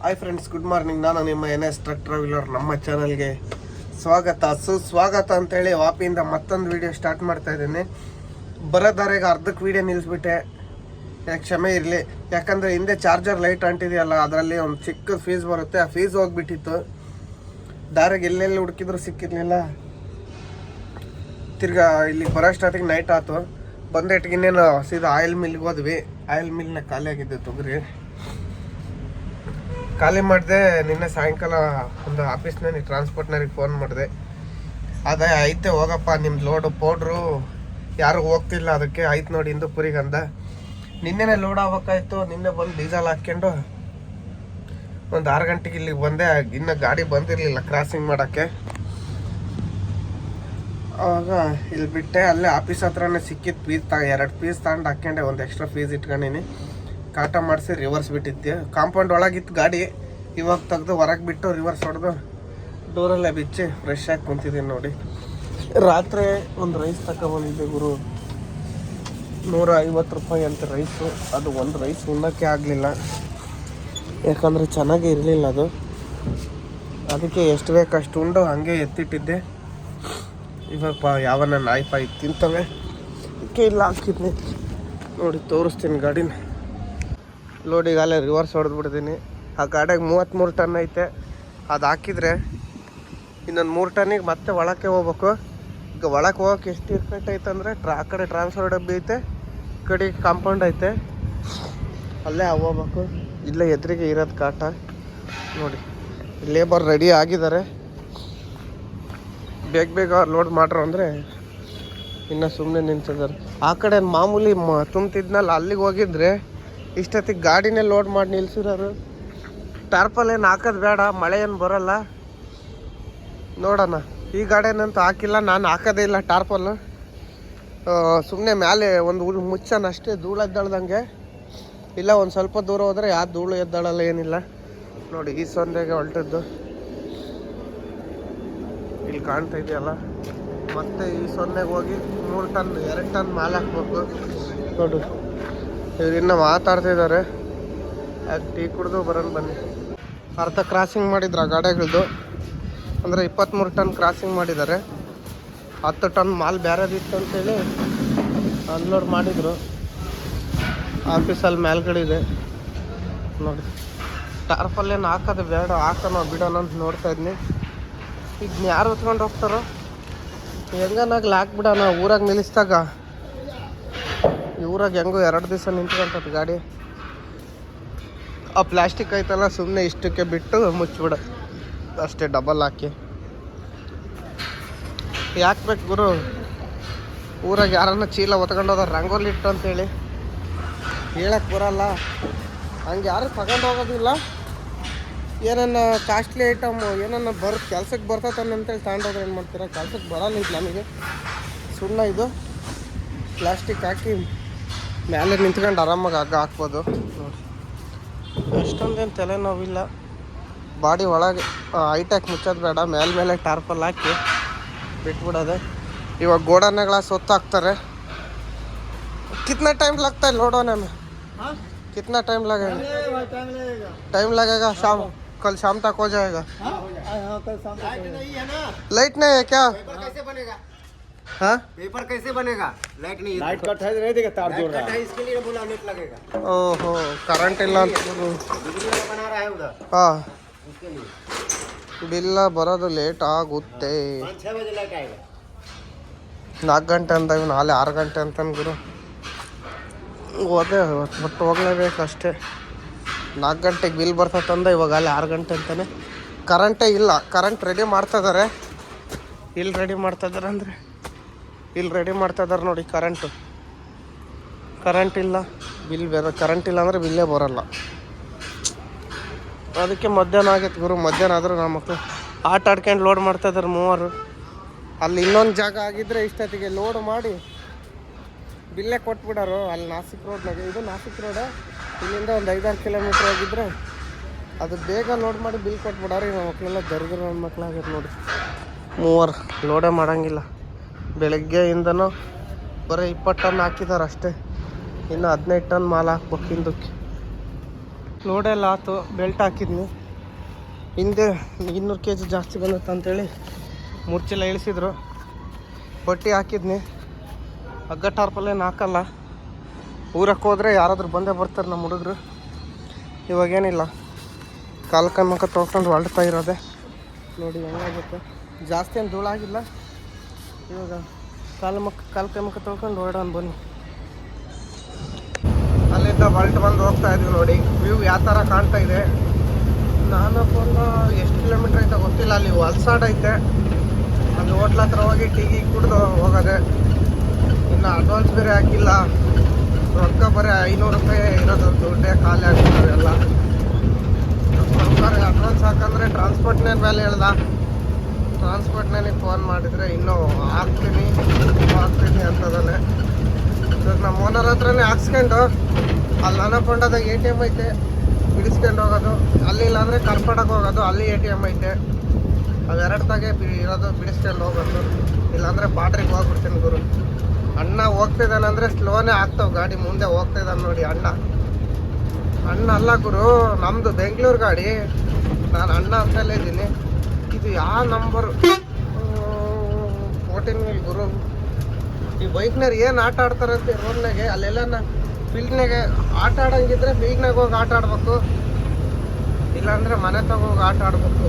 Hi friends, good morning. ನಾನು ನಿಮ್ಮ NS truck traveller. ನಮ್ಮ ಚಾನಲ್ಗೆ ಸ್ವಾಗತ, ಸುಸ್ವಾಗತ ಅಂತೇಳಿ ವಾಪಿಯಿಂದ ಮತ್ತೊಂದು ವೀಡಿಯೋ ಸ್ಟಾರ್ಟ್ ಮಾಡ್ತಾ ಇದ್ದೀನಿ. ಬರೋದಾರೆಗೆ ಅರ್ಧಕ್ಕೆ ವೀಡಿಯೋ ನಿಲ್ಲಿಸ್ಬಿಟ್ಟೆ, ಕ್ಷಮೆ ಇರಲಿ. ಯಾಕಂದರೆ ಹಿಂದೆ ಚಾರ್ಜರ್ ಲೈಟ್ ಅಂಟಿದೆಯಲ್ಲ, ಅದರಲ್ಲಿ ಒಂದು ಚಿಕ್ಕ ಫೀಸ್ ಬರುತ್ತೆ, ಆ ಫೀಸ್ ಹೋಗ್ಬಿಟ್ಟಿತ್ತು. ದಾರಿಗೆ ಎಲ್ಲೆಲ್ಲಿ ಹುಡುಕಿದ್ರು ಸಿಕ್ಕಿರಲಿಲ್ಲ. ತಿರ್ಗಾ ಇಲ್ಲಿ ಬರೋಷ್ಟೊತ್ತಿಗೆ ನೈಟ್ ಆಯ್ತು. ಬಂದೇಟಿಗೆ ಇನ್ನೇನು ಸೀದಾ ಆಯಿಲ್ ಮಿಲ್ಗೆ ಹೋದ್ವಿ. ಆಯಿಲ್ ಮಿಲ್ನ ಖಾಲಿ ಆಗಿದ್ದೆ, ತೊಗರಿ ಖಾಲಿ ಮಾಡಿದೆ. ನಿನ್ನೆ ಸಾಯಂಕಾಲ ಒಂದು ಆಫೀಸ್ನಲ್ಲಿ ಟ್ರಾನ್ಸ್ಪೋರ್ಟ್ನವ್ರಿಗೆ ಫೋನ್ ಮಾಡಿದೆ. ಅದೇ ಐತೆ ಹೋಗಪ್ಪ ನಿಮ್ದು ಲೋಡು ಪೌಡ್ರು ಯಾರು ಹೋಗ್ತಿಲ್ಲ, ಅದಕ್ಕೆ ಆಯ್ತು ನೋಡಿ ಹಿಂದೂಪುರಿಗೆ ಅಂದ. ನಿನ್ನೆನೇ ಲೋಡ್ ಆಗ್ಬೇಕಾಯ್ತು. ನಿನ್ನೆ ಬಂದು ಡೀಸೆಲ್ ಹಾಕ್ಕೊಂಡು ಒಂದು 6 ಗಂಟೆಗೆ ಇಲ್ಲಿಗೆ ಬಂದೆ. ಇನ್ನೂ ಗಾಡಿ ಬಂದಿರಲಿಲ್ಲ ಕ್ರಾಸಿಂಗ್ ಮಾಡೋಕ್ಕೆ. ಆವಾಗ ಇಲ್ಲಿ ಬಿಟ್ಟೆ. ಅಲ್ಲೇ ಆಫೀಸ್ ಹತ್ರನೇ ಸಿಕ್ಕಿದ್ದು ಪೀಸ್ 2 ಪೀಸ್ ತಗೊಂಡು ಹಾಕ್ಕೊಂಡೆ. ಒಂದು ಎಕ್ಸ್ಟ್ರಾ ಪೀಸ್ ಇಟ್ಕೊಂಡಿನಿ. ಕಾಟ ಮಾಡಿಸಿ ರಿವರ್ಸ್ ಬಿಟ್ಟಿದ್ದೆ. ಕಾಂಪೌಂಡ್ ಒಳಗಿತ್ತು ಗಾಡಿ. ಇವಾಗ ತೆಗೆದು ಹೊರಗೆ ಬಿಟ್ಟು ರಿವರ್ಸ್ ಹೊಡೆದು ಡೋರಲ್ಲೇ ಬಿಚ್ಚಿ ಫ್ರೆಶ್ ಆಗಿ ಕುಂತಿದ್ದೀನಿ ನೋಡಿ. ರಾತ್ರಿ ಒಂದು ರೈಸ್ ತಗೊಬಂದಿದ್ದೆ ಗುರು, 150 ರೂಪಾಯಿ ಅಂತ ರೈಸು. ಅದು ಒಂದು ರೈಸ್ ಉಣ್ಣೋಕ್ಕೆ ಆಗಲಿಲ್ಲ, ಯಾಕಂದರೆ ಚೆನ್ನಾಗೇ ಇರಲಿಲ್ಲ ಅದು. ಅದಕ್ಕೆ ಎಷ್ಟು ಬೇಕು ಅಷ್ಟು ಉಂಡು ಹಾಗೆ ಎತ್ತಿಟ್ಟಿದ್ದೆ. ಇವಾಗ ಯಾವನ್ನ ನಾಯಿ ಪಾಯಿ ತಿಂತವೆ, ಅದಕ್ಕೆ ಇಲ್ಲ ಹಾಕಿದ್ನಿ ನೋಡಿ. ತೋರಿಸ್ತೀನಿ ಗಾಡಿನ. ಲೋಡಿಗಾಲೇ ರಿವರ್ಸ್ ಹೊಡೆದ್ಬಿಡ್ತೀನಿ. ಆ ಗಾಡಿಗೆ 33 ಟನ್ ಐತೆ. ಅದು ಹಾಕಿದರೆ ಇನ್ನೊಂದು 3 ಟನ್ನಿಗೆ ಮತ್ತೆ ಒಳಕ್ಕೆ ಹೋಗ್ಬೇಕು. ಈಗ ಒಳಕ್ಕೆ ಹೋಗೋಕೆ ಎಷ್ಟು ಇರ್ಕಟ್ ಐತೆ ಅಂದರೆ, ಆ ಕಡೆ ಟ್ರಾನ್ಸ್ಫರ್ ಡಬ್ಬಿ ಐತೆ, ಈ ಕಡೆ ಕಾಂಪೌಂಡ್ ಐತೆ, ಅಲ್ಲೇ ಹೋಗ್ಬೇಕು. ಇಲ್ಲೇ ಎದುರಿಗೆ ಇರೋದು ಕಾಟ ನೋಡಿ. ಲೇಬರ್ ರೆಡಿ ಆಗಿದ್ದಾರೆ, ಬೇಗ ಬೇಗ ಲೋಡ್ ಮಾಡ್ರು ಅಂದರೆ ಇನ್ನೂ ಸುಮ್ಮನೆ ನಿಂತಿದ್ದಾರೆ. ಆ ಕಡೆ ಮಾಮೂಲಿ ತುಂಬ್ತಿದ್ನಲ್ಲ, ಅಲ್ಲಿಗೆ ಹೋಗಿದ್ರೆ ಇಷ್ಟೊತ್ತಿಗೆ ಗಾಡಿನೇ ಲೋಡ್ ಮಾಡಿ ನಿಲ್ಸಿರೋರು. ಟಾರ್ಪಲ್ ಏನು ಹಾಕೋದು ಬೇಡ, ಮಳೆ ಏನು ಬರೋಲ್ಲ. ನೋಡೋಣ. ಈ ಗಾಡಿನಂತೂ ಹಾಕಿಲ್ಲ, ನಾನು ಹಾಕೋದೇ ಇಲ್ಲ ಟಾರ್ಪಲ್ಲು. ಸುಮ್ಮನೆ ಮೇಲೆ ಒಂದು ಮುಚ್ಚನ ಅಷ್ಟೇ, ಧೂಳು ಎದ್ದಾಳ್ದಂಗೆ. ಇಲ್ಲ ಒಂದು ಸ್ವಲ್ಪ ದೂರ ಹೋದರೆ ಯಾವ ಧೂಳು ಎದ್ದಾಳಲ್ಲ, ಏನಿಲ್ಲ ನೋಡಿ. ಈ ಸೊಂದೆಗೆ ಹೊಲ್ಟದ್ದು ಇಲ್ಲಿ ಕಾಣ್ತಾ ಇದೆಯಲ್ಲ. ಮತ್ತೆ ಈ ಸೊನ್ನೆಗೆ ಹೋಗಿ 2 ಟನ್ ಮಾಲ್ ಹಾಕ್ಬೇಕು ನೋಡು. ಇವ್ರು ಇನ್ನೂ ಮಾತಾಡ್ತಿದ್ದಾರೆ. ಅದು ಟೀ ಕುಡಿದು ಬರೋಣ ಬನ್ನಿ. ಅರ್ಧ ಕ್ರಾಸಿಂಗ್ ಮಾಡಿದ್ರು ಆ ಗಾಡಿಗಳದ್ದು, ಅಂದರೆ 23 ಟನ್ ಕ್ರಾಸಿಂಗ್ ಮಾಡಿದ್ದಾರೆ. 10 ಟನ್ ಮಾಲ್ ಬೇರೆದಿತ್ತು ಅಂತೇಳಿ ಅನ್ಲೋಡ್ ಮಾಡಿದರು. ಆಫೀಸಲ್ಲಿ ಮೇಲ್ಗಡೆ ಇದೆ ನೋಡಿ. ಟಾರ್ಪಲ್ಲೇನು ಹಾಕೋದು ಬೇಡ, ಹಾಕೋಣ ಬಿಡೋಣ ಅಂತ ನೋಡ್ತಾ ಇದ್ನಿ. ಈಗ ಯಾರು ಹೊತ್ಕೊಂಡು ಹೋಗ್ತಾರೋ, ಹೆಂಗನಾಗ್ಲಿ ಹಾಕ್ಬಿಡೋಣ. ಊರಾಗ ನಿಲ್ಲಿಸಿದಾಗ ಊರಾಗ ಹೆಂಗೋ 2 ದಿವಸ ನಿಂತ್ಕೊಂತದ ಗಾಡಿ. ಆ ಪ್ಲಾಸ್ಟಿಕ್ ಐತಲ್ಲ, ಸುಮ್ಮನೆ ಇಷ್ಟಕ್ಕೆ ಬಿಟ್ಟು ಮುಚ್ಚಿಬಿಡ ಅಷ್ಟೇ, ಡಬಲ್ ಹಾಕಿ. ಯಾಕೆ ಬೇಕು ಗುರು, ಊರಾಗ ಯಾರನ್ನ ಚೀಲ ಹೊತ್ಕೊಂಡೋದ ರಂಗೋಲಿ ಇಟ್ಟು ಅಂತೇಳಿ ಹೇಳಕ್ಕೆ ಬರಲ್ಲ. ಹಂಗೆ ಯಾರು ತಗೊಂಡು ಹೋಗೋದಿಲ್ಲ. ಏನನ್ನ ಕಾಸ್ಟ್ಲಿ ಐಟಮ್ ಏನನ್ನ ಕೆಲ್ಸಕ್ಕೆ ಬರ್ತೈತಂತೇಳಿ ತಗೊಂಡೋದ್ರೆ ಏನು ಮಾಡ್ತೀರಾ, ಕೆಲ್ಸಕ್ಕೆ ಬರಲ್ಲ. ಇದು ನಮಗೆ ಸುಣ್ಣ, ಇದು ಪ್ಲಾಸ್ಟಿಕ್ ಹಾಕಿ ಮೇಲೆ ನಿಂತ್ಕೊಂಡು ಆರಾಮಾಗಿ ಹಾಕ್ಬೋದು ನೋಡಿ. ಎಷ್ಟೊಂದೇನು ತಲೆನೋವಿಲ್ಲ. ಬಾಡಿ ಒಳಗೆ ಹೈಟ್ಯಾಕ್ ಮುಚ್ಚೋದು ಬೇಡ, ಮೇಲೆ ಟಾರ್ಪಲ್ ಹಾಕಿ ಬಿಟ್ಬಿಡೋದೆ. ಇವಾಗ ಗೋಡನ್ನೆಗಳ ಹಾಕ್ತಾರೆ. कितना टाइम लगता है लोड होने में? कितना टाइम लगेगा? टाइम लगेगा शाम, कल शाम तक हो जाएगा। लाइट नहीं है क्या? पेपर कैसे बनेगा? हाँ, पेपर कैसे बनेगा? लाइट नहीं है। लाइट कट है, नहीं देगा, तार जोड़ रहा है, इसके लिए बोला नेट लगेगा। ओहो, करंट ಇಲ್ಲ ಅಂತ बिजली वाला बना रहा है उधर, ಹಾಂ. उसके लिए ಬಿಲ್ಲ ಬರೋದು ಲೇಟ್ ಆಗುತ್ತೆ. 5-6 बजे लाइट आएगा। 4 ಗಂಟೆ ಅಂತ, ಇವ್ನು ನಾಳೆ 6 ಗಂಟೆ ಅಂತ ಗುರು. ಹೋದೆ ಒಟ್ಟು ಹೋಗ್ಲೇಬೇಕು ಅಷ್ಟೇ. 4 ಗಂಟೆಗೆ ಬಿಲ್ ಬರ್ತದಂದ, ಇವಾಗ ಅಲ್ಲಿ 6 ಗಂಟೆ ಅಂತಾನೆ. ಕರೆಂಟೇ ಇಲ್ಲ. ಕರೆಂಟ್ ರೆಡಿ ಮಾಡ್ತಾಯಿದ್ದಾರೆ. ಇಲ್ಲಿ ರೆಡಿ ಮಾಡ್ತಾಯಿದ್ದಾರೆ ಅಂದರೆ ಇಲ್ಲಿ ರೆಡಿ ಮಾಡ್ತಾಯಿದ್ದಾರೆ ನೋಡಿ. ಕರೆಂಟ್ ಇಲ್ಲ, ಬಿಲ್ ಬೇರೆ. ಕರೆಂಟ್ ಇಲ್ಲ ಅಂದರೆ ಬಿಲ್ಲೇ ಬರೋಲ್ಲ. ಅದಕ್ಕೆ ಮಧ್ಯಾಹ್ನ ಆಗೈತೆ ಗುರು. ಮಧ್ಯಾಹ್ನ ಆದರೂ ನಮ್ಮ ಮಕ್ಕಳು ಆಟ ಆಡ್ಕೊಂಡು ಲೋಡ್ ಮಾಡ್ತಾಯಿದ್ದಾರೆ 3. ಅಲ್ಲಿ ಇನ್ನೊಂದು ಜಾಗ ಆಗಿದ್ದರೆ ಇಷ್ಟೊತ್ತಿಗೆ ಲೋಡ್ ಮಾಡಿ ಬಿಲ್ಲೇ ಕೊಟ್ಬಿಡೋರು. ಅಲ್ಲಿ ನಾಸಿಕ್ ರೋಡ್ನಾಗೆ, ಇದು ನಾಸಿಕ್ ರೋಡ, ಇಲ್ಲಿಂದ ಒಂದು 5-6 ಕಿಲೋಮೀಟ್ರ್ ಹೋಗಿದ್ರೆ ಅದು ಬೇಗ ಲೋಡ್ ಮಾಡಿ ಬಿಲ್ ಕೊಟ್ಬಿಡೋರು. ನಮ್ಮ ಮಕ್ಕಳೆಲ್ಲ ದರಿದ್ರ ನನ್ನ ಮಕ್ಕಳಾಗ್ಯದ ನೋಡಿ. 3 ಲೋಡೇ ಮಾಡೋಂಗಿಲ್ಲ. ಬೆಳಗ್ಗೆಯಿಂದನೂ ಬರೀ 20 ಟನ್ ಹಾಕಿದ್ದಾರೆ ಅಷ್ಟೇ. ಇನ್ನು 15 ಟನ್ ಮಾಲ್ ಹಾಕ್ಬೇಕು ಹಿಂದಕ್ಕೆ. ಲೋಡೆಲ್ಲ ಆಯ್ತು, ಬೆಲ್ಟ್ ಹಾಕಿದ್ನಿ. ಹಿಂದೆ 200 kg ಜಾಸ್ತಿ ಬಂದತ್ತೆ ಅಂತೇಳಿ 3 ಚೀಲ ಇಳಿಸಿದ್ರು. ಬಟ್ಟೆ ಹಾಕಿದ್ನಿ. ಹಗ್ಗ ಟಾರ್ಪಲ್ಲೇನು ಹಾಕಲ್ಲ. ಊರಕ್ಕೆ ಹೋದರೆ ಯಾರಾದರೂ ಬಂದೇ ಬರ್ತಾರೆ ನಮ್ಮ ಹುಡುಗರು. ಇವಾಗೇನಿಲ್ಲ, ಕಾಲು ಕೈ ಮುಖ ತೊಳ್ಕೊಂಡು ಹೊರಡ್ತಾ ಇರೋದೆ. ನೋಡಿ ಹೆಂಗಾಗುತ್ತೆ. ಜಾಸ್ತಿ ಏನು ಧೂಳಾಗಿಲ್ಲ. ಇವಾಗ ಕಾಲು ಕೈ ಮುಖ ತೊಳ್ಕೊಂಡು ಹೊರಡೋಣ ಬನ್ನಿ. ಅಲ್ಲಿಂದ ಹೊರಟು ಬಂದು ಹೋಗ್ತಾ ಇದ್ವಿ. ನೋಡಿ ವ್ಯೂ ಯಾವ ಥರ ಕಾಣ್ತಾ ಇದೆ. ನಾನಪ್ಪ ಎಷ್ಟು ಕಿಲೋಮೀಟ್ರ್ ಐತೆ ಗೊತ್ತಿಲ್ಲ. ಅಲ್ಲಿ ವಲ್ಸಾಡ್ ಐತೆ, ಅಲ್ಲಿ ಹೋಟ್ಲ ಹತ್ರ ಹೋಗಿ ಟೀ ಕುಡಿದು ಹೋಗೋದೆ. ಇನ್ನು ಅಡ್ವಾನ್ಸ್ ಬೇರೆ ಹಾಕಿಲ್ಲ. ರೊಕ್ಕ ಬರೀ 500 ರೂಪಾಯಿ ಇರೋದು, ದುಡ್ಡೇ ಖಾಲಿ ಆಗ್ಬಿಡ್ತಾರೆ ಎಲ್ಲ. ಸರ್ಕಾರ ಅಡ್ವಾನ್ಸ್ ಹಾಕಂದ್ರೆ ಟ್ರಾನ್ಸ್ಪೋರ್ಟ್ನೇ ಮೇಲೆ ಹೇಳ್ದ. ಟ್ರಾನ್ಸ್ಪೋರ್ಟ್ನೇ ಫೋನ್ ಮಾಡಿದರೆ ಇನ್ನೂ ಹಾಕ್ತೀನಿ ಅಂತದಲ್ಲೇ. ಇವಾಗ ನಮ್ಮ ಓನರ್ ಹತ್ರನೇ ಹಾಕ್ಸ್ಕೊಂಡು ಅಲ್ಲಿ ಅನಕೊಂಡಾದಾಗ ATM ಐತೆ, ಬಿಡಿಸ್ಕೊಂಡು ಹೋಗೋದು. ಅಲ್ಲಿ ಇಲ್ಲಾಂದರೆ ಕರ್ಪಡಕ್ಕೆ ಹೋಗೋದು, ಅಲ್ಲಿ ATM ಐತೆ. ಅವೆರಡು ತಾಗೆ ಇರೋದು, ಬಿಡಿಸ್ಕೊಂಡು ಹೋಗೋದು. ಇಲ್ಲಾಂದರೆ ಬಾಡ್ರಿಗೆ ಹೋಗ್ಬಿಡ್ತೀನಿ ಗುರು. ಅಣ್ಣ ಹೋಗ್ತಿದ್ದಾನೆ ಅಂದರೆ ಸ್ಲೋನೇ ಆಗ್ತಾವೆ ಗಾಡಿ. ಮುಂದೆ ಹೋಗ್ತಿದ್ದಾನೆ ನೋಡಿ ಅಣ್ಣ ಅಲ್ಲ ಗುರು, ನಮ್ಮದು ಬೆಂಗಳೂರು ಗಾಡಿ. ನಾನು ಅಣ್ಣ ಅಂತಲೇ ಇದ್ದೀನಿ. ಇದು ಯಾವ ನಂಬರು 14 ವೀಲ್ ಗುರು. ಈ ಬೈಕ್ನಾರು ಏನು ಆಟ ಆಡ್ತಾರಂತೆ ರೋಡ್ನಾಗೆ. ಅಲ್ಲೆಲ್ಲ ಫೀಲ್ಡ್ನಾಗೆ ಆಟ ಆಡೋಂಗಿದ್ರೆ ಬೀಗ್ನಾಗ ಹೋಗಿ ಆಟ ಆಡ್ಬೇಕು, ಇಲ್ಲಾಂದರೆ ಮನೆ ತಗೋಗಿ ಆಟ ಆಡ್ಬೇಕು.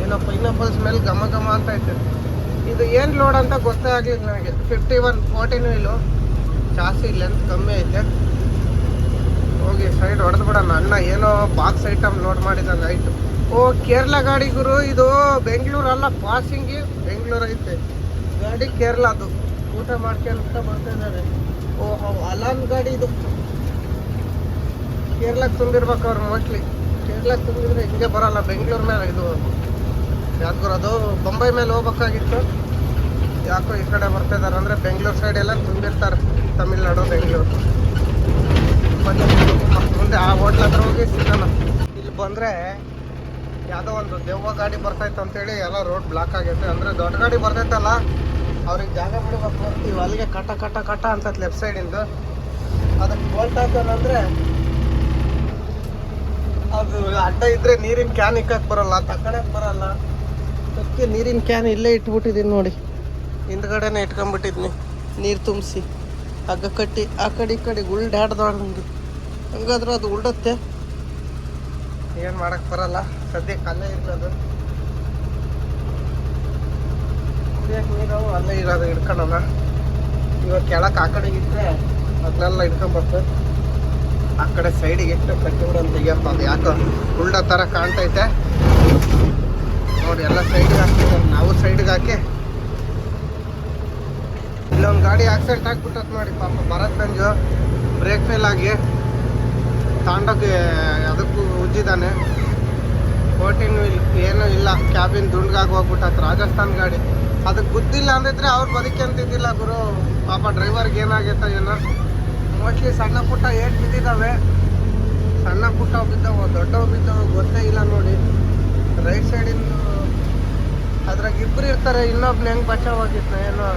ಏನೋ ಪೈನಾಪಲ್ ಸ್ಮೆಲ್ ಘಮ ಘಮ ಅಂತ ಐತೆ. ಇದು ಏನು ಲೋಡ್ ಅಂತ ಗೊತ್ತೇ ಆಗಲಿಲ್ಲ ನನಗೆ. 51 14 ವೀಲು, ಜಾಸ್ತಿ ಲೆಂತ್ ಕಮ್ಮಿ ಐತೆ. ಹೋಗಿ ಸೈಡ್ ಹೊಡೆದು ಬಿಡೋಣ. ಅಣ್ಣ ಏನೋ ಬಾಕ್ಸ್ ಐಟಮ್ ಲೋಡ್ ಮಾಡಿದಂಗೆ ಆಯಿತು. ಓ ಕೇರಳ ಗಾಡಿ ಗುರು ಇದು. ಬೆಂಗಳೂರಲ್ಲ, ಪಾಸಿಂಗಿ ಬೆಂಗಳೂರು ಐತೆ ಗಾಡಿ. ಕೇರಳದು ಊಟ ಮಾಡ್ಕೊಂತ ಬರ್ತಿದ್ದಾರೆ. ಓಹೋ ಅಲಾನ್ ಗಾಡಿ ಇದು. ಕೇರಳಕ್ಕೆ ತುಂಬಿರ್ಬೇಕು ಅವ್ರು ಮೋಸ್ಟ್ಲಿ. ಕೇರಳಕ್ಕೆ ತುಂಬಿದ್ರೆ ಹಿಂಗೆ ಬರೋಲ್ಲ. ಬೆಂಗಳೂರು ಮೇಲೆ ಇದು ಯಾಕೋ ಅದು ಬೊಂಬೈ ಮೇಲೆ ಹೋಗ್ಬೇಕಾಗಿತ್ತು. ಯಾಕೋ ಈ ಕಡೆ ಬರ್ತಿದ್ದಾರೆ. ಅಂದರೆ ಬೆಂಗಳೂರು ಸೈಡ್ ಎಲ್ಲ ತುಂಬಿರ್ತಾರೆ, ತಮಿಳ್ನಾಡು ಬೆಂಗಳೂರು. ಮುಂದೆ ಆ ಹೋಟ್ಲ ಹತ್ರ ಹೋಗಿ ಸಿಗೋಣ. ಇಲ್ಲಿ ಬಂದರೆ ಯಾವುದೋ ಒಂದು ದೆವ್ವ ಗಾಡಿ ಬರ್ತೈತೆ ಅಂತೇಳಿ ಎಲ್ಲ ರೋಡ್ ಬ್ಲಾಕ್ ಆಗೈತೆ. ಅಂದರೆ ದೊಡ್ಡ ಗಾಡಿ ಬರ್ತೈತಲ್ಲ, ಅವ್ರಿಗೆ ಜಾಗ ಬಿಡಬೇಕು. ಇವು ಅಲ್ಲಿಗೆ ಕಟ ಅಂತ ಲೆಫ್ಟ್ ಸೈಡಿಂದು. ಅದಕ್ಕೆ ಬೋಲ್ಟ್ ಹಾಕೋಣಂದರೆ ಅದು ಅಡ್ಡ ಇದ್ದರೆ ನೀರಿನ ಕ್ಯಾನ್ ಇಕ್ಕಕ್ಕೆ ಬರೋಲ್ಲ, ತಗೊಳಕ್ಕೆ ಬರೋಲ್ಲ. ಅದಕ್ಕೆ ನೀರಿನ ಕ್ಯಾನ್ ಇಲ್ಲೇ ಇಟ್ಬಿಟ್ಟಿದ್ದೀನಿ ನೋಡಿ. ಹಿಂದ್ಗಡೆನೇ ಇಟ್ಕೊಂಡ್ಬಿಟ್ಟಿದ್ನಿ ನೀರು ತುಂಬಿಸಿ. ಹಗ್ಗ ಕಟ್ಟಿ ಆ ಕಡೆ ಈ ಕಡೆ ಉಲ್ಡಾಡ್ದೊಳಗೆ. ಹಂಗಾದ್ರೂ ಅದು ಉಲ್ಡತ್ತೆ, ಏನು ಮಾಡೋಕ್ಕೆ ಬರಲ್ಲ. ಸದ್ಯಕ್ಕೆ ಅಲ್ಲೇ ಇರೋದು. ಕುಡಿಯೋಕೆ ನೀರು ಅಲ್ಲೇ ಇರೋದು, ಹಿಡ್ಕೊಳ್ಳೋಣ. ಇವಾಗ ಕೆಳಕ್ಕೆ ಆ ಕಡೆಗೆ ಇಟ್ಟರೆ ಅದನ್ನೆಲ್ಲ ಹಿಡ್ಕೊಂಬರ್ತು. ಆ ಕಡೆ ಸೈಡಿಗೆ ಇಟ್ಟು ಕಟ್ಟಿಬಿಡೋದು. ತೆಗಿಯಪ್ಪ, ಅದು ಯಾಕೋ ಉಲ್ಡ ಥರ ಕಾಣ್ತೈತೆ ನೋಡಿ. ಎಲ್ಲ ಸೈಡ್ಗೆ ಹಾಕ್ತಿದ್ದಾರೆ, ನಾವು ಸೈಡ್ಗೆ ಹಾಕಿ. ಇಲ್ಲೊಂದು ಗಾಡಿ ಆಕ್ಸಿಡೆಂಟ್ ಆಗಿಬಿಟ್ಟತ್ ನೋಡಿ ಪಾಪ. ಭರತ್ ಗಂಜು ಬ್ರೇಕ್ ಫೇಲ್ ಆಗಿ ತಾಂಡೋಗಿ ಅದಕ್ಕೂ ಉಜ್ಜಿದ್ದಾನೆ. 14 ವೀಲ್ ಏನೂ ಇಲ್ಲ, ಕ್ಯಾಬಿನ್ ದುಂಡ್ಗಾಗಿ ಹೋಗ್ಬಿಟ್ಟತ್. ರಾಜಸ್ಥಾನ್ ಗಾಡಿ. ಅದಕ್ಕೆ ಗೊತ್ತಿಲ್ಲ ಅಂದಿದ್ರೆ ಅವ್ರು ಬದುಕಂತಿದ್ದಿಲ್ಲ ಗುರು. ಪಾಪ ಡ್ರೈವರ್ಗೆ ಏನಾಗೈತ ಏನೋ. ಮೋಸ್ಟ್ಲಿ ಸಣ್ಣ ಪುಟ್ಟ ಏಟ್ ಬಿದ್ದಿದ್ದಾವೆ. ಸಣ್ಣ ಪುಟ್ಟ ಬಿದ್ದವು, ದೊಡ್ಡವು ಬಿದ್ದವು, ಗೊತ್ತೇ ಇಲ್ಲ ನೋಡಿ. ರೈಟ್ ಸೈಡಿಂದು ಅದ್ರಾಗ ಇಬ್ಬರು ಇರ್ತಾರೆ. ಇನ್ನೊಬ್ನ ಹೆಂಗೆ ಬಚಾವಾಗಿತ್ತು ಏನೋ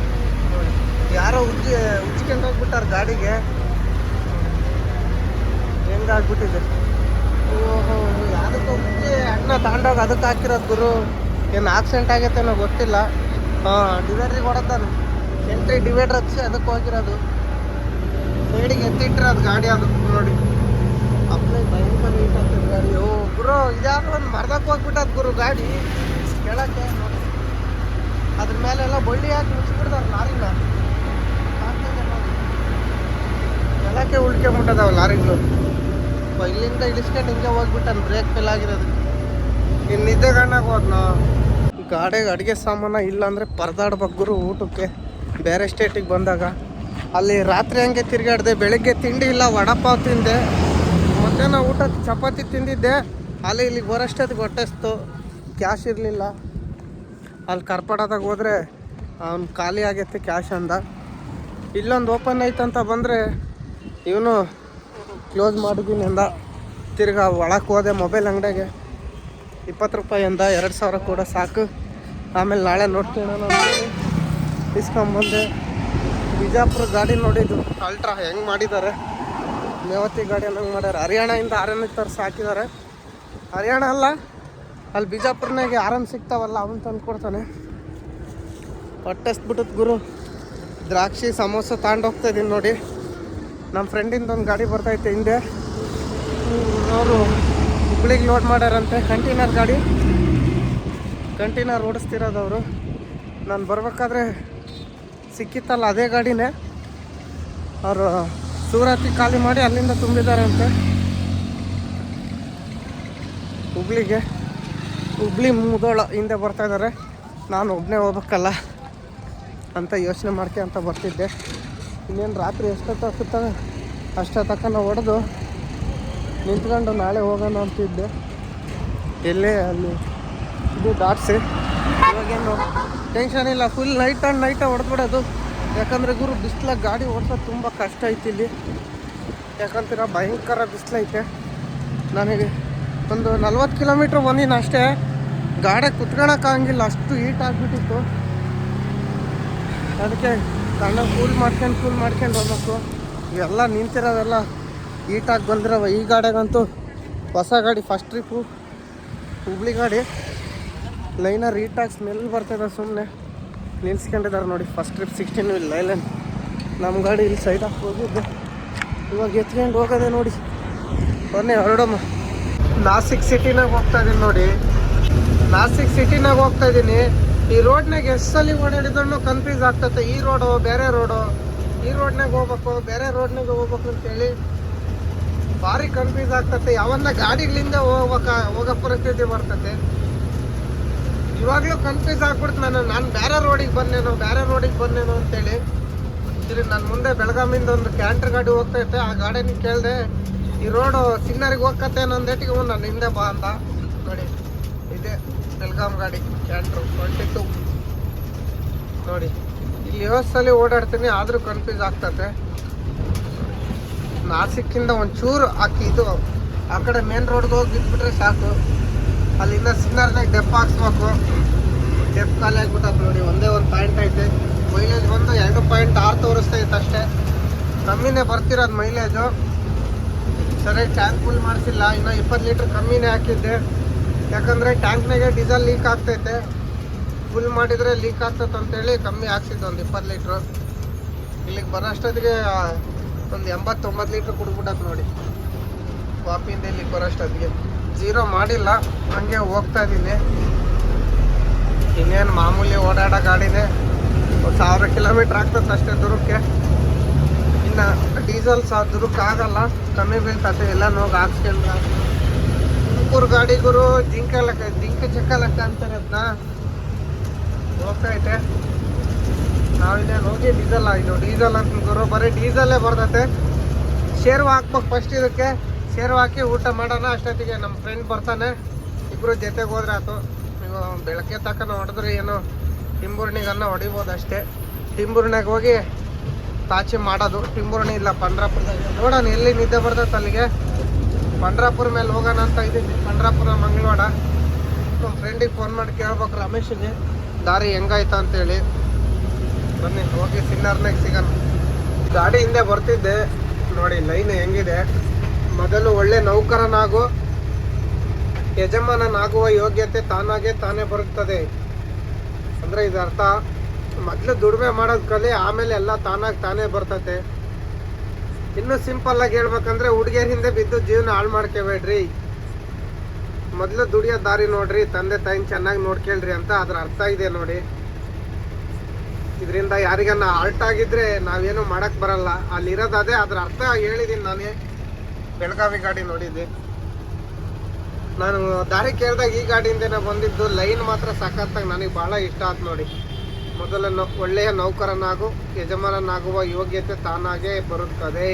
ನೋಡಿ. ಯಾರೋ ಉಜ್ಜಿಕೊಂಡು ಹೋಗ್ಬಿಟ್ಟಾರ ಗಾಡಿಗೆ. ಹೆಂಗಾಗ್ಬಿಟ್ಟಿದೆ. ಓಹೋ, ಯಾವುದಕ್ಕೋ ಉಜ್ಜಿ ಅಣ್ಣ ತಗೊಂಡೋಗಿ ಅದಕ್ಕೆ ಹಾಕಿರೋದು ಗುರು. ಏನು ಆಕ್ಸಿಡೆಂಟ್ ಆಗೈತೇನೋ ಗೊತ್ತಿಲ್ಲ. ಡಿವೈಡ್ರಿಗೆ ಹೊಡೆದಾನೆ. ಎಂಟ್ರಿ ಡಿವೈಡ್ರ್ ಹಚ್ಚಿ ಅದಕ್ಕೆ ಹೋಗಿರೋದು. ಸೈಡಿಗೆ ಎತ್ತಿಟ್ಟಿರೋದು ಗಾಡಿ ಅದು ನೋಡಿ. ಅಪ್ಲೈ ಭಯಂಕರ ನೀಟ್ ಆಗ್ತದೆ ಗಾಡಿ. ಓ ಗುರು, ಇದ್ಯಾವುದು ಒಂದು ಮರದಕ್ಕೆ ಹೋಗ್ಬಿಟ್ಟದ ಗುರು ಗಾಡಿ. ಕೆಳಕ್ಕೆ ನೋಡಿ, ಅದ್ರ ಮೇಲೆಲ್ಲ ಬಳ್ಳಿ ಹಾಕಿ ಮುಚ್ಚಿಬಿಡ್ತಾವೆ ಲಾರಿನ. ಕೆಳಕ್ಕೆ ಉಳ್ಕೊಂಬಿಟ್ಟದಾವ ಲಾರಿಗಳು. ಇಲ್ಲಿಂದ ಇಳಿಸ್ಕೊಂಡು ಹಿಂಗೆ ಹೋಗ್ಬಿಟ್ಟಾನ. ಬ್ರೇಕ್ ಫೇಲ್ ಆಗಿರೋದು. ಇನ್ನು ನಿದ್ದೆ ಗಣ್ಣಾಗ ಹೋದ್ನ. ಗಾಡಿಗೆ ಅಡುಗೆ ಸಾಮಾನು ಇಲ್ಲ ಅಂದರೆ ಪರದಾಡ್ಬೇಕು ಗುರು. ಊಟಕ್ಕೆ ಬೇರೆ ಸ್ಟೇಟಿಗೆ ಬಂದಾಗ ಅಲ್ಲಿ ರಾತ್ರಿ ಹಂಗೆ ತಿರುಗಾಡಿದೆ. ಬೆಳಗ್ಗೆ ತಿಂಡಿ ಇಲ್ಲ, ವಡಪಾವ್ ತಿಂದೆ. ಮಧ್ಯಾಹ್ನ ಊಟ ಚಪಾತಿ ತಿಂದಿದ್ದೆ. ಅಲ್ಲಿ ಇಲ್ಲಿಗೆ ಬರೋಷ್ಟೊತ್ತಿಗೆ ಹೊಟ್ಟೆಸ್ತು, ಕ್ಯಾಶ್ ಇರಲಿಲ್ಲ. ಅಲ್ಲಿ ಕರ್ಪಡದಾಗ ಹೋದರೆ ಅವ್ನು ಖಾಲಿ ಆಗೈತೆ ಕ್ಯಾಶ್ ಅಂದ. ಇಲ್ಲೊಂದು ಓಪನ್ ಐತಂತ ಬಂದರೆ ಇವನು ಕ್ಲೋಸ್ ಮಾಡಿದ್ದೀನಿ ಅಂದ. ತಿರ್ಗಾ ಒಳಕ್ಕೆ ಹೋದೆ ಮೊಬೈಲ್ ಅಂಗಡಿಗೆ. 20 ರೂಪಾಯಿ ಅಂದ. 2000 ಕೂಡ ಸಾಕು, ಆಮೇಲೆ ನಾಳೆ ನೋಡ್ಕೊಳ್ಳೋಣ ಇಸ್ಕೊಂಬಂದೆ. ಬಿಜಾಪುರ ಗಾಡಿ ನೋಡಿದ್ದು ಅಲ್ಟ್ರಾ ಹೆಂಗೆ ಮಾಡಿದ್ದಾರೆ ಮೇವತ್ತಿ ಗಾಡಿ ಅನ್ನಂಗೆ ಮಾಡ್ಯಾರ. ಹರಿಯಾಣದಿಂದ ಆರನ್ ತರಿಸಿ ಹಾಕಿದ್ದಾರೆ. ಹರಿಯಾಣ ಅಲ್ಲ, ಅಲ್ಲಿ ಬಿಜಾಪುರ್ನಾಗೆ ಆರನ್ ಸಿಗ್ತಾವಲ್ಲ ಅವನ್ ತಂದು ಕೊಡ್ತಾನೆ. ಹೊಟ್ಟೆಸ್ಬಿಟ್ಟದ ಗುರು. ದ್ರಾಕ್ಷಿ ಸಮೋಸ ತಗೊಂಡು ಹೋಗ್ತಾ ಇದ್ದೀನಿ ನೋಡಿ. ನಮ್ಮ ಫ್ರೆಂಡಿಂದ ಒಂದು ಗಾಡಿ ಬರ್ತೈತೆ ಹಿಂದೆ, ಅವರು ಹುಬ್ಳಿಗೆ ಲೋಡ್ ಮಾಡ್ಯಾರಂತೆ. ಕಂಟೈನರ್ ಗಾಡಿ, ಕಂಟೈನರ್ ಓಡಿಸ್ತಿರೋದವರು. ನಾನು ಬರ್ಬೇಕಾದ್ರೆ ಸಿಕ್ಕಿತ್ತಲ್ಲ ಅದೇ ಗಾಡಿನೇ. ಅವರು ಸೂರತ್ತಿ ಖಾಲಿ ಮಾಡಿ ಅಲ್ಲಿಂದ ತುಂಬಿದಾರಂತೆ ಹುಬ್ಳಿಗೆ. ಹುಬ್ಳಿ ಮುದೋಳ ಹಿಂದೆ ಬರ್ತಾ ಇದ್ದಾರೆ. ನಾನು ಒಬ್ಬನೇ ಹೋಗ್ಬೇಕಲ್ಲ ಅಂತ ಯೋಚನೆ ಅಂತ ಬರ್ತಿದ್ದೆ. ಇನ್ನೇನು ರಾತ್ರಿ ಎಷ್ಟೊತ್ತಾಗುತ್ತವೆ ಅಷ್ಟೊತ್ತಕ್ಕ ಹೊಡೆದು ನಿಂತ್ಕೊಂಡು ನಾಳೆ ಹೋಗೋಣ ಅಂತಿದ್ದೆ. ಎಲ್ಲೇ ಅಲ್ಲಿ ಇದು ದಾಟ್ಸಿ. ಇವಾಗೇನು ಟೆನ್ಷನ್ ಇಲ್ಲ, ಫುಲ್ ನೈಟ್ ಆ್ಯಂಡ್ ನೈಟೇ ಹೊಡೆದ್ಬಿಡೋದು. ಯಾಕಂದರೆ ಗುರು ಬಿಸಿಲಾಗ ಗಾಡಿ ಓಡಿಸೋದು ತುಂಬ ಕಷ್ಟ ಐತಿ ಇಲ್ಲಿ. ಯಾಕಂತೀರ ಭಯಂಕರ ಬಿಸಿಲೈತೆ. ನನಗೆ ಒಂದು 40 ಕಿಲೋಮೀಟ್ರ್ ಬಂದಿನ ಅಷ್ಟೇ, ಗಾಡಿ ಕುತ್ಕೊಳಕ್ಕಾಗಿಲ್ಲ, ಅಷ್ಟು ಹೀಟ್ ಆಗಿಬಿಟ್ಟಿತ್ತು. ಅದಕ್ಕೆ ಕಣ್ಣ ಕೂಲ್ ಮಾಡ್ಕೊಂಡು ಹೋಗ್ಬೇಕು. ಇವೆಲ್ಲ ನಿಂತಿರೋವೆಲ್ಲ ಹೀಟಾಗಿ ಬಂದಿರವ. ಈ ಗಾಡಿಗಂತೂ ಹೊಸ ಗಾಡಿ, ಫಸ್ಟ್ ಟ್ರಿಪ್ಪು ಹುಬ್ಳಿ ಗಾಡಿ. ಲೈನರ್ ಹೀಟಾಗಿ ಸ್ಮೆಲ್ ಬರ್ತದೆ, ಸುಮ್ಮನೆ ನಿಲ್ಸ್ಕೊಂಡಿದ್ದಾರೆ ನೋಡಿ. ಫಸ್ಟ್ ಟ್ರಿಪ್ 16 ವೀಲ್ ಲೈಲನ್. ನಮ್ಮ ಗಾಡಿ ಇಲ್ಲಿ ಸೈಡ್ ಹಾಕಿ ಹೋಗಿದ್ದೆ, ಇವಾಗ ಎತ್ಕೊಂಡು ಹೋಗೋದೆ ನೋಡಿ. ಬನ್ನಿ ಹೊರಡಮ್ಮ. ನಾಸಿಕ್ ಸಿಟಿನಾಗ ಹೋಗ್ತಾ ಇದ್ದೀನಿ ನೋಡಿ. ನಾಸಿಕ್ ಸಿಟಿನಾಗ ಹೋಗ್ತಾ ಇದ್ದೀನಿ. ಈ ರೋಡ್ನಾಗ ಎಷ್ಟು ಸಲ ಓಡಾಡಿದ್ರು ಕನ್ಫ್ಯೂಸ್ ಆಗ್ತದೆ. ಈ ರೋಡು ಬೇರೆ ರೋಡು, ಈ ರೋಡ್ನಾಗ ಹೋಗ್ಬೇಕು ಬೇರೆ ರೋಡ್ನಾಗ ಹೋಗ್ಬೇಕು ಅಂತೇಳಿ ಭಾರಿ ಕನ್ಫ್ಯೂಸ್ ಆಗ್ತದೆ. ಯಾವನ್ನ ಗಾಡಿಗಳಿಂದ ಹೋಗೋ ಪರಿಸ್ಥಿತಿ ಬರ್ತದೆ. ಇವಾಗಲೂ ಕನ್ಫ್ಯೂಸ್ ಆಗ್ಬಿಡ್ತು. ನಾನು ಬೇರೆ ರೋಡಿಗೆ ಬಂದೇನೋ ಅಂತೇಳಿ. ಸರಿ, ನನ್ನ ಮುಂದೆ ಬೆಳಗಾಮಿಂದ ಒಂದು ಕ್ಯಾಂಟರ್ ಗಾಡಿ ಹೋಗ್ತೈತೆ. ಆ ಗಾಡಿನ ಕೇಳಿದೆ, ಈ ರೋಡು ಸಿನ್ನರಿಗೆ ಹೋಗ್ಕತ್ತೆ ಅನ್ನೊಂದೇಟಿಗೆ ನನ್ನ ಹಿಂದೆ ಬಾ ಅಂದ. ನೋಡಿ, ಇದೆ ಬೆಳಗಾಂ ಗಾಡಿ ಕ್ಯಾಂಟ್ರು 22 ನೋಡಿ. ಇಲ್ಲಿ ವ್ಯವಸ್ಥೆಯಲ್ಲಿ ಓಡಾಡ್ತೀನಿ, ಆದರೂ ಕನ್ಫ್ಯೂಸ್ ಆಗ್ತದೆ. ನಾಸಿಕ್ಕಿಂದ ಒಂಚೂರು ಹಾಕಿ ಇದು ಆ ಕಡೆ ಮೇನ್ ರೋಡ್ಗೆ ಹೋಗಿ ಬಿದ್ದುಬಿಟ್ರೆ ಸಾಕು. ಅಲ್ಲಿಂದ ಸಿನ್ನರ್ನಾಗ ಡೆಪ್ ಹಾಕ್ಸ್ಬೇಕು. ಡೆಪ್ ಖಾಲಿ ಆಗಿಬಿಟ್ಟದು ನೋಡಿ. ಒಂದೇ ಒಂದು ಪಾಯಿಂಟ್ ಐತೆ. ಮೈಲೇಜ್ ಬಂದು 2.6 ತೋರಿಸ್ತೈತೆ ಅಷ್ಟೇ. ಕಮ್ಮಿನೇ ಬರ್ತಿರೋದು ಮೈಲೇಜು. ಸರಿಯಾಗಿ ಟ್ಯಾಂಕ್ ಫುಲ್ ಮಾಡಿಸಿಲ್ಲ. ಇನ್ನೂ 20 ಲೀಟ್ರ್ ಕಮ್ಮಿನೇ ಹಾಕಿದ್ದೆ. ಯಾಕಂದರೆ ಟ್ಯಾಂಕ್ನಾಗೆ ಡೀಸೆಲ್ ಲೀಕ್ ಆಗ್ತೈತೆ. ಫುಲ್ ಮಾಡಿದರೆ ಲೀಕ್ ಆಗ್ತೈತೆ ಅಂತೇಳಿ ಕಮ್ಮಿ ಹಾಕ್ಸಿದ್ದು ಒಂದು 20 ಲೀಟ್ರು. ಇಲ್ಲಿಗೆ ಬರೋಷ್ಟೊತ್ತಿಗೆ ಒಂದು 89 ಲೀಟ್ರ್ ಕುಡ್ಬಿಟ್ಟದು ನೋಡಿ. ವಾಪಿಂದ ಇಲ್ಲಿಗೆ ಬರೋಷ್ಟೊತ್ತಿಗೆ ಜೀರೋ ಮಾಡಿಲ್ಲ, ಹಂಗೆ ಹೋಗ್ತಾ ಇದ್ದೀನಿ. ಇನ್ನೇನು ಮಾಮೂಲಿ ಓಡಾಡೋ ಗಾಡಿನೇ. 1000 ಕಿಲೋಮೀಟ್ರ್ ಆಗ್ತದೆ ಅಷ್ಟೇ ದೂರಕ್ಕೆ. ಇನ್ನು ಡೀಸೆಲ್ ಸಹ ದೂರಕ್ಕೆ ಆಗಲ್ಲ, ಕಮ್ಮಿ ಬೀಳ್ತದೆ. ಎಲ್ಲ ಹೋಗಿ ಹಾಕ್ಸ್ಕೊಂಡ್ರೆ ತುಮಕೂರು ಗಾಡಿಗರು ಜಿಂಕ ಚಕ್ಕ ಲೆಕ್ಕ ಅಂತಾರೆ. ಅದನ್ನ ಹೋಗ್ತೈತೆ. ನಾವಿನ್ನೇನು ಹೋಗಿ ಡೀಸೆಲ್ ಅಂತ ಗುರು, ಬರೀ ಡೀಸೆಲ್ಲೇ ಬರ್ತೈತೆ. ಶೇರ್ವ ಹಾಕ್ಬೇಕು ಫಸ್ಟ್. ಇದಕ್ಕೆ ಶೇರ್ವ ಹಾಕಿ ಊಟ ಮಾಡೋಣ. ಅಷ್ಟೊತ್ತಿಗೆ ನಮ್ಮ ಫ್ರೆಂಡ್ ಬರ್ತಾನೆ, ಇಬ್ಬರು ಜೊತೆಗೆ ಹೋದ್ರೆ ಆಯ್ತು. ನೀವು ಬೆಳಗ್ಗೆ ತನಕ ಹೊಡೆದ್ರೆ ಏನೋ ಟಿಂಬೂರ್ಣಿಗನ್ನ ಹೊಡಿಬೋದು ಅಷ್ಟೇ. ಟಿಂಬೂರ್ಣಿಗೆ ಹೋಗಿ ತಾಚಿ ಮಾಡೋದು. ಟಿಂಬೂರ್ಣಿ ಇಲ್ಲ ಪಂಡ್ರಾಪುರದಾಗ, ನೋಡೋಣ ಎಲ್ಲಿ ನಿದ್ದೆ ಬರ್ತೈತೆ ಅಲ್ಲಿಗೆ. ಪಂಡ್ರಾಪುರ ಮೇಲೆ ಹೋಗೋಣ ಅಂತ ಇದ್ದೀನಿ. ಪಂಡ್ರಾಪುರ ಮಂಗಳವಾಡ. ನಮ್ಮ ಫ್ರೆಂಡಿಗೆ ಫೋನ್ ಮಾಡಿ ಕೇಳ್ಬೇಕು, ರಮೇಶಿಗೆ, ದಾರಿ ಹೆಂಗಾಯ್ತು ಅಂತೇಳಿ. ಬನ್ನಿ ಹೋಗಿ ಸಿನ್ನರ್ನಾಗ ಸಿಗೋಣ. ಗಾಡಿ ಹಿಂದೆ ಬರ್ತಿದ್ದೆ ನೋಡಿ, ಲೈನ್ ಹೆಂಗಿದೆ. ಮೊದಲು ಒಳ್ಳೆ ನೌಕರನಾಗು, ಯಜಮಾನನಾಗುವ ಯೋಗ್ಯತೆ ತಾನೇ ಬರುತ್ತದೆ. ಅಂದರೆ ಇದು ಅರ್ಥ, ಮೊದಲು ದುಡಿಮೆ ಮಾಡೋದು ಕಲಿ, ಆಮೇಲೆ ಎಲ್ಲ ತಾನೇ ಬರ್ತತೆ. ಇನ್ನೂ ಸಿಂಪಲ್ಲಾಗಿ ಹೇಳ್ಬೇಕಂದ್ರೆ ಹುಡುಗಿಯರ ಹಿಂದೆ ಬಿದ್ದು ಜೀವನ ಹಾಳು ಮಾಡ್ಕೋಬೇಡ್ರಿ. ಮೊದಲು ದುಡಿಯೋ ದಾರಿ ನೋಡ್ರಿ, ತಂದೆ ತಾಯಿನ ಚೆನ್ನಾಗಿ ನೋಡ್ಕೊಳ್ರಿ ಅಂತ ಅದ್ರ ಅರ್ಥ ಇದೆ ನೋಡಿ. ಇದರಿಂದ ಯಾರಿಗನ್ನ ಆಲ್ಟ್ ಆಗಿದ್ರೆ ನಾವೇನು ಮಾಡಕ್ ಬರಲ್ಲ. ಅಲ್ಲಿರೋದು ಅದೇ, ಅದ್ರ ಅರ್ಥ ಹೇಳಿದ್ದೀನಿ ನಾನೇ. ಬೆಳಗಾವಿ ಗಾಡಿ ನೋಡಿದ್ದೆ ನಾನು. ದಾರಿ ಕೇಳಿದಾಗ ಈ ಗಾಡಿಯಿಂದನೇ ಬಂದಿದ್ದು. ಲೈನ್ ಮಾತ್ರ ಸಖತ್ತಾಗಿ ನನಗೆ ಭಾಳ ಇಷ್ಟ ಆಯ್ತು ನೋಡಿ. ಮೊದಲ ಒಳ್ಳೆಯ ನೌಕರನಾಗು, ಯಜಮಾನನಾಗುವ ಯೋಗ್ಯತೆ ತಾನಾಗೇ ಬರುತ್ತದೆ.